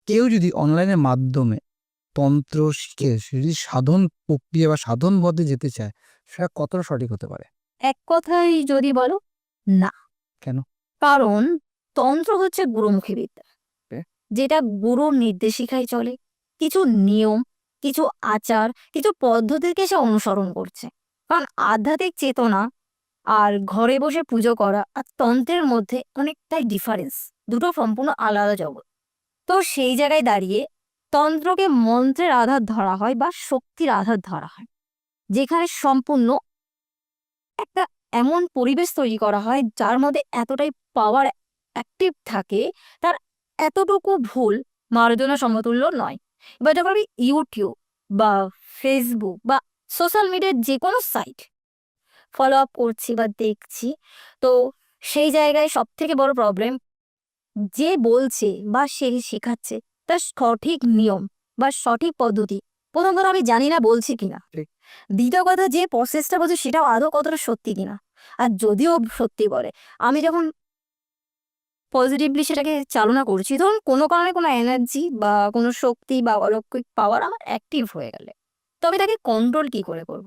কেউ যদি অনলাইনের মাধ্যমে তন্ত্র শিখে সে যদি সাধন প্রক্রিয়া বা সাধন পথে যেতে চায়, সেটা কতটা সঠিক হতে পারে? এক কথায় যদি বলো, না। কেন? কারণ তন্ত্র হচ্ছে গুরুমুখী বিদ্যা, Okay. যেটা গুরুর নির্দেশিকায় চলে। কিছু নিয়ম, কিছু আচার, কিছু পদ্ধতিকে সে অনুসরণ করছে। কারণ আধ্যাত্মিক চেতনা আর ঘরে বসে পুজো করা আর তন্ত্রের মধ্যে অনেকটাই ডিফারেন্স, দুটো সম্পূর্ণ আলাদা জগৎ। তো সেই জায়গায় দাঁড়িয়ে তন্ত্রকে মন্ত্রের আধার ধরা হয় বা শক্তির আধার ধরা হয়, যেখানে সম্পূর্ণ একটা এমন পরিবেশ তৈরি করা হয় যার মধ্যে এতটাই পাওয়ার অ্যাক্টিভ থাকে, তার এতটুকু ভুল মার্জনা সমতুল্য নয়। এবার যখন আমি ইউটিউব বা ফেসবুক বা সোশ্যাল মিডিয়ার যে কোনো সাইট ফলো আপ করছি বা দেখছি, তো সেই জায়গায় সব থেকে বড় প্রবলেম, যে বলছে বা সে শেখাচ্ছে তার সঠিক নিয়ম বা সঠিক পদ্ধতি প্রথম কথা আমি জানি না বলছি কিনা। ঠিক। দ্বিতীয় কথা, যে প্রসেসটা বলছে সেটাও আদৌ কতটা সত্যি কিনা। আর যদিও সত্যি বলে, আমি যখন পজিটিভলি সেটাকে চালনা করছি, ধরুন কোনো কারণে কোনো এনার্জি বা কোনো শক্তি বা অলৌকিক পাওয়ার আমার অ্যাক্টিভ হয়ে গেলে, তবে তাকে কন্ট্রোল কি করে করব?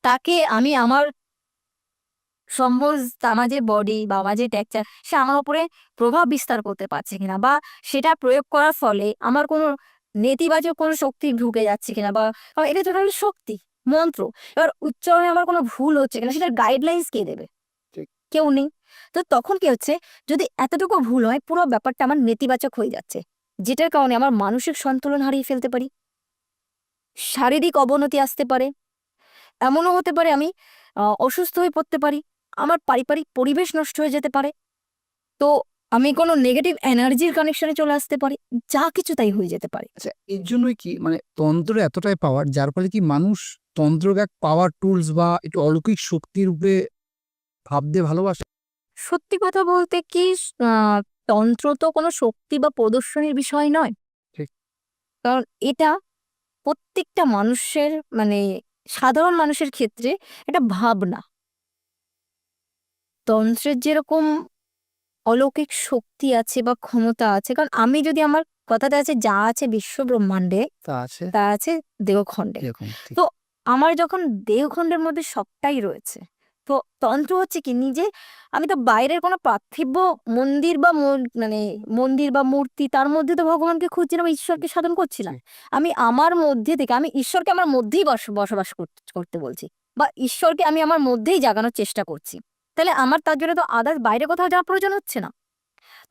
তাকে আমি আমার সম্ভোজ, আমার যে বডি বা আমার যে টেক্সচার, সে আমার উপরে প্রভাব বিস্তার করতে পারছে কিনা, বা সেটা প্রয়োগ করার ফলে আমার কোনো নেতিবাচক কোনো শক্তি ঢুকে যাচ্ছে কিনা, বা এটা তো একটা শক্তি মন্ত্র, এবার উচ্চারণে আমার কোনো ভুল হচ্ছে কিনা, সেটার গাইডলাইন্স কে দেবে? ঠিক। কেউ নেই। তো তখন কি হচ্ছে, যদি এতটুকু ভুল হয় পুরো ব্যাপারটা আমার নেতিবাচক হয়ে যাচ্ছে, যেটার কারণে আমার মানসিক সন্তুলন হারিয়ে ফেলতে পারি, শারীরিক অবনতি আসতে পারে, এমনও হতে পারে আমি অসুস্থ হয়ে পড়তে পারি, আমার পারিবারিক পরিবেশ নষ্ট হয়ে যেতে পারে, তো আমি কোনো নেগেটিভ এনার্জির কানেকশনে চলে আসতে পারি, যা কিছু তাই হয়ে যেতে পারে। আচ্ছা, এর জন্যই কি মানে তন্ত্র এতটাই পাওয়ার, যার ফলে কি মানুষ তন্ত্রকে এক পাওয়ার টুলস বা একটু অলৌকিক শক্তির উপরে ভাবতে ভালোবাসে? সত্যি কথা বলতে কি, তন্ত্র তো কোনো শক্তি বা প্রদর্শনীর বিষয় নয়। ঠিক। কারণ এটা প্রত্যেকটা মানুষের, মানে সাধারণ মানুষের ক্ষেত্রে একটা ভাবনা। তন্ত্রের যেরকম অলৌকিক শক্তি আছে বা ক্ষমতা আছে, কারণ আমি যদি আমার কথাটা আছে, যা আছে বিশ্ব ব্রহ্মাণ্ডে তা আছে তা আছে দেহখণ্ডে। এরকম। ঠিক। তো আমার যখন দেহখণ্ডের মধ্যে সবটাই রয়েছে, তো তন্ত্র হচ্ছে কি, নিজে আমি তো বাইরের কোনো পার্থিব মন্দির বা মানে মন্দির বা মূর্তি, তার মধ্যে তো ভগবানকে খুঁজছি না বা ঈশ্বরকে সাধন করছি না। জি। আমি আমার মধ্যে থেকে, আমি ঈশ্বরকে আমার মধ্যেই বসবাস করতে বলছি, বা ঈশ্বরকে আমি আমার মধ্যেই জাগানোর চেষ্টা করছি। তাহলে আমার তার জন্য তো আদার্স বাইরে কোথাও যাওয়ার প্রয়োজন হচ্ছে না।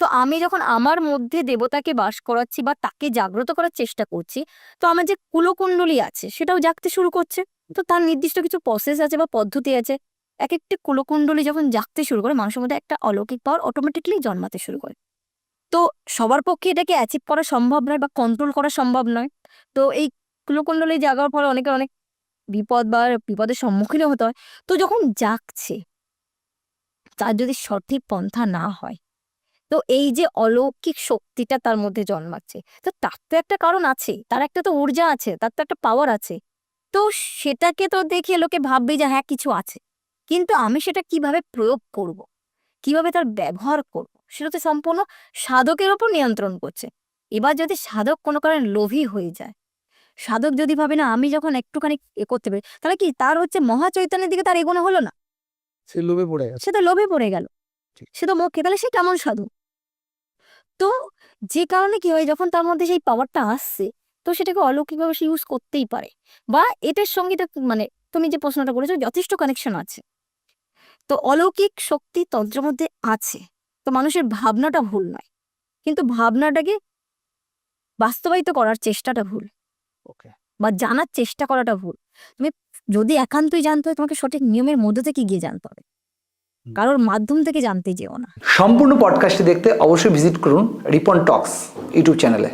তো আমি যখন আমার মধ্যে দেবতাকে বাস করাচ্ছি বা তাকে জাগ্রত করার চেষ্টা করছি, তো আমার যে কুলকুণ্ডলী আছে সেটাও জাগতে শুরু করছে। তো তার নির্দিষ্ট কিছু প্রসেস আছে বা পদ্ধতি আছে। এক একটি কুলকুণ্ডলী যখন জাগতে শুরু করে, মানুষের মধ্যে একটা অলৌকিক পাওয়ার অটোমেটিকলি জন্মাতে শুরু করে। তো সবার পক্ষে এটাকে অ্যাচিভ করা সম্ভব নয় বা কন্ট্রোল করা সম্ভব নয়। তো এই কুলকুণ্ডলী জাগার ফলে অনেকের অনেক বিপদ বা বিপদের সম্মুখীনও হতে হয়। তো যখন জাগছে, তার যদি সঠিক পন্থা না হয়, তো এই যে অলৌকিক শক্তিটা তার মধ্যে জন্মাচ্ছে, তো তার তো একটা কারণ আছে, তার একটা তো ঊর্জা আছে, তার তো একটা পাওয়ার আছে। তো সেটাকে তো দেখে লোকে ভাববে যে হ্যাঁ কিছু আছে, কিন্তু আমি সেটা কিভাবে প্রয়োগ করব, কিভাবে তার ব্যবহার করব, সেটা তো সম্পূর্ণ সাধকের ওপর নিয়ন্ত্রণ করছে। এবার যদি সাধক কোনো কারণে লোভী হয়ে যায়, সাধক যদি ভাবে না আমি যখন একটুখানি করতে পারি, তাহলে কি তার হচ্ছে মহাচৈতন্যের দিকে তার এগোনো হলো না, সে লোভে পড়ে গেছে। সে তো লোভে পড়ে গেল, ঠিক। সে তো মোক্ষে, তাহলে সে কেমন সাধু? তো যে কারণে কি হয়, যখন তার মধ্যে সেই পাওয়ারটা আসছে, তো সেটাকে অলৌকিকভাবে সে ইউজ করতেই পারে। বা এটার সঙ্গে মানে তুমি যে প্রশ্নটা করেছো, যথেষ্ট কানেকশন আছে। তো অলৌকিক শক্তি তন্ত্রের মধ্যে আছে। তো মানুষের ভাবনাটা ভুল নয়, কিন্তু ভাবনাটাকে বাস্তবায়িত করার চেষ্টাটা ভুল, ওকে। বা জানার চেষ্টা করাটা ভুল। তুমি যদি একান্তই জানতে হয়, তোমাকে সঠিক নিয়মের মধ্যে থেকে গিয়ে জানতে হবে, কারোর মাধ্যম থেকে জানতে যেও না। সম্পূর্ণ পডকাস্টটি দেখতে অবশ্যই ভিজিট করুন রিপন টক্স ইউটিউব চ্যানেলে।